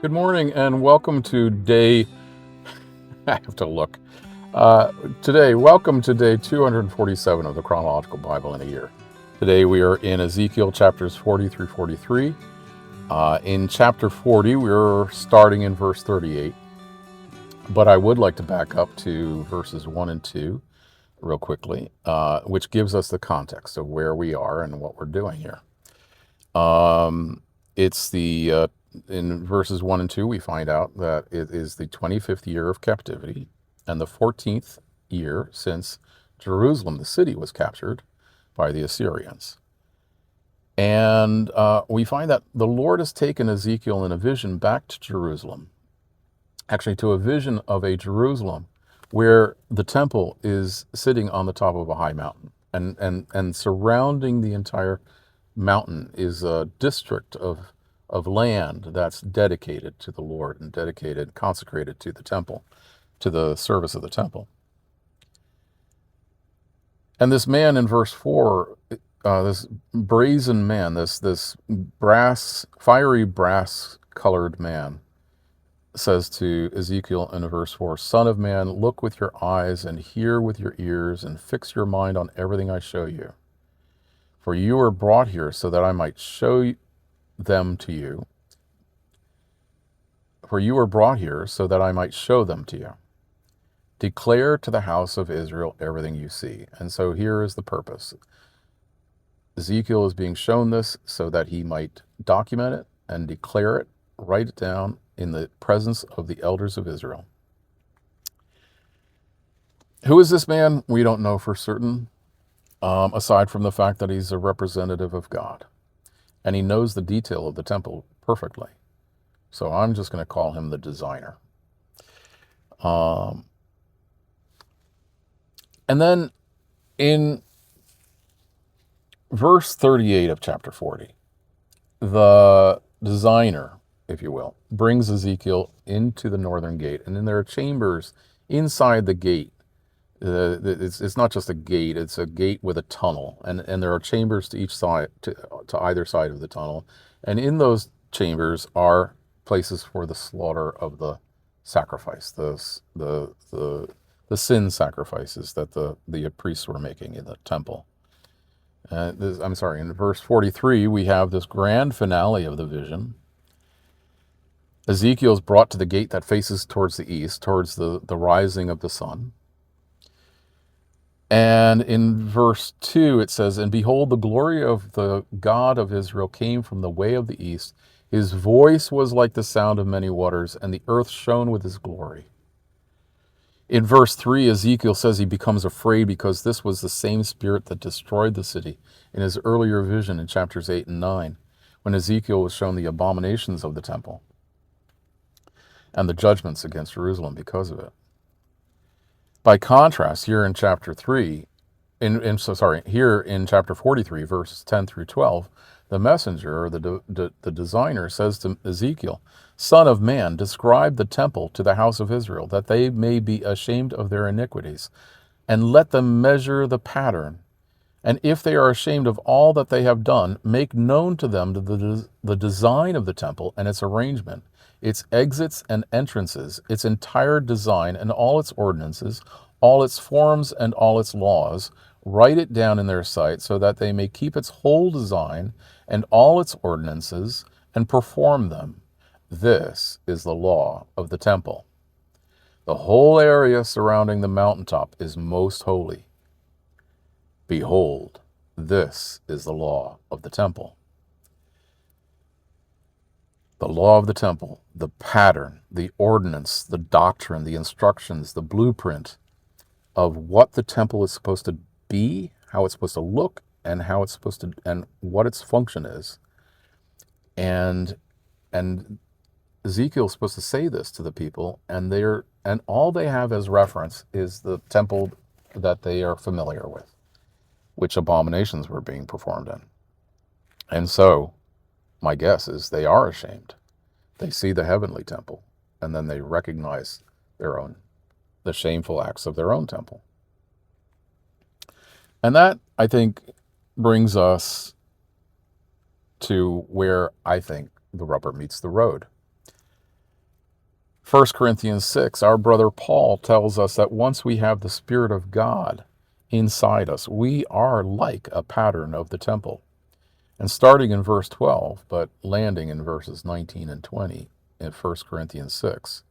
Good morning and welcome to day, I have to look, welcome to day 247 of the Chronological Bible in a Year. Today we are in Ezekiel chapters 40 through 43. In chapter 40, we're starting in verse 38, but I would like to back up to verses 1 and 2 real quickly, which gives us the context of where we are and what we're doing here. It's the in verses 1 and 2, we find out that it is the 25th year of captivity and the 14th year since Jerusalem, the city, was captured by the Assyrians. And we find that the Lord has taken Ezekiel in a vision back to Jerusalem, actually to a vision of a Jerusalem where the temple is sitting on the top of a high mountain, and surrounding the entire mountain is a district of land that's dedicated to the Lord and dedicated, consecrated to the temple, to the service of the temple. And this man in verse 4, this brazen man, this fiery brass colored man, says to Ezekiel in verse 4, "Son of man, look with your eyes and hear with your ears and fix your mind on everything I show you. For you were brought here so that I might show them to you. For you were brought here so that I might show them to you. Declare to the house of Israel everything you see." And so here is the purpose. Ezekiel is being shown this so that he might document it and declare it, write it down in the presence of the elders of Israel. Who is this man? We don't know for certain, aside from the fact that he's a representative of God. And he knows the detail of the temple perfectly. So I'm just going to call him the designer. And then in verse 38 of chapter 40, the designer, if you will, brings Ezekiel into the northern gate. And then there are chambers inside the gate. It's not just a gate, it's a gate with a tunnel. And there are chambers to each side, to either side of the tunnel. And in those chambers are places for the slaughter of the sacrifice, the sin sacrifices that the priests were making in the temple. In verse 43, we have this grand finale of the vision. Ezekiel is brought to the gate that faces towards the east, towards the rising of the sun. And in verse 2, it says, "And behold, the glory of the God of Israel came from the way of the east. His voice was like the sound of many waters, and the earth shone with his glory." In verse 3, Ezekiel says he becomes afraid because this was the same spirit that destroyed the city in his earlier vision in chapters 8 and 9, when Ezekiel was shown the abominations of the temple and the judgments against Jerusalem because of it. By contrast, here in chapter 3, here in chapter 43, verses 10 through 12, the messenger, or the designer, says to Ezekiel, "Son of man, describe the temple to the house of Israel, that they may be ashamed of their iniquities, and let them measure the pattern. And if they are ashamed of all that they have done, make known to them the design of the temple and its arrangement, its exits and entrances, its entire design and all its ordinances, all its forms and all its laws. Write it down in their sight so that they may keep its whole design and all its ordinances and perform them. This is the law of the temple. The whole area surrounding the mountaintop is most holy. Behold, this is the law of the temple." The law of the temple, the pattern, the ordinance, the doctrine, the instructions, the blueprint of what the temple is supposed to be, how it's supposed to look, and how it's supposed to, and what its function is. And Ezekiel's supposed to say this to the people, and all they have as reference is the temple that they are familiar with, which abominations were being performed in. And so my guess is they are ashamed. They see the heavenly temple, and then they recognize the shameful acts of their own temple. And that, I think, brings us to where I think the rubber meets the road. 1 Corinthians 6, our brother Paul tells us that once we have the Spirit of God inside us, we are like a pattern of the temple. And starting in verse 12, but landing in verses 19 and 20 in 1 Corinthians 6,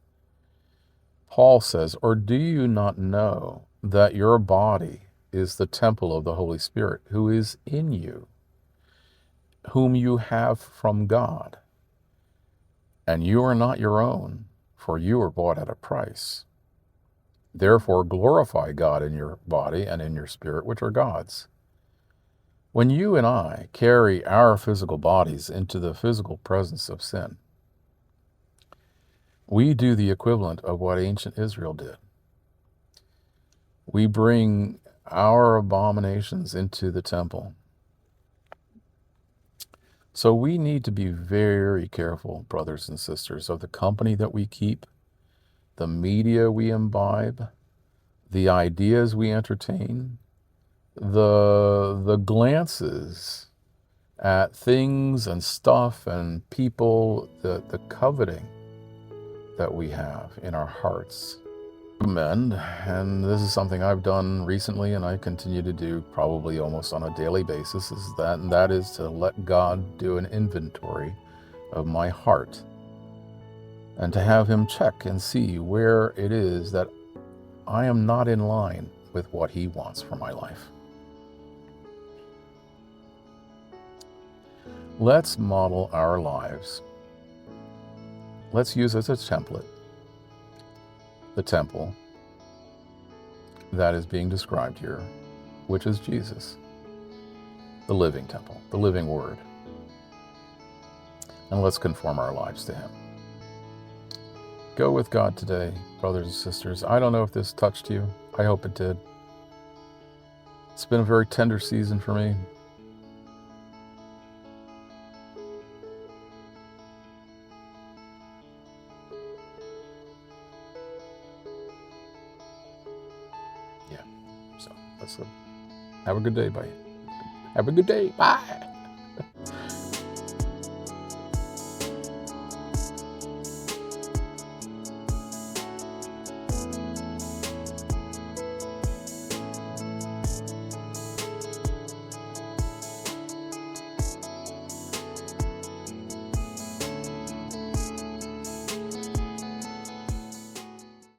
Paul says, "Or do you not know that your body is the temple of the Holy Spirit, who is in you, whom you have from God? And you are not your own, for you were bought at a price. Therefore glorify God in your body and in your spirit, which are God's." When you and I carry our physical bodies into the physical presence of sin, we do the equivalent of what ancient Israel did. We bring our abominations into the temple. So we need to be very careful, brothers and sisters, of the company that we keep, the media we imbibe, the ideas we entertain, the glances at things and stuff and people, the coveting that we have in our hearts. And this is something I've done recently and I continue to do probably almost on a daily basis, and that is to let God do an inventory of my heart and to have him check and see where it is that I am not in line with what he wants for my life. Let's model our lives. Let's use as a template the temple that is being described here, which is Jesus, the living temple, the living word. And let's conform our lives to him. Go with God today, brothers and sisters. I don't know if this touched you. I hope it did. It's been a very tender season for me. Yeah, so let's have a good day. Bye. Have a good day. Bye.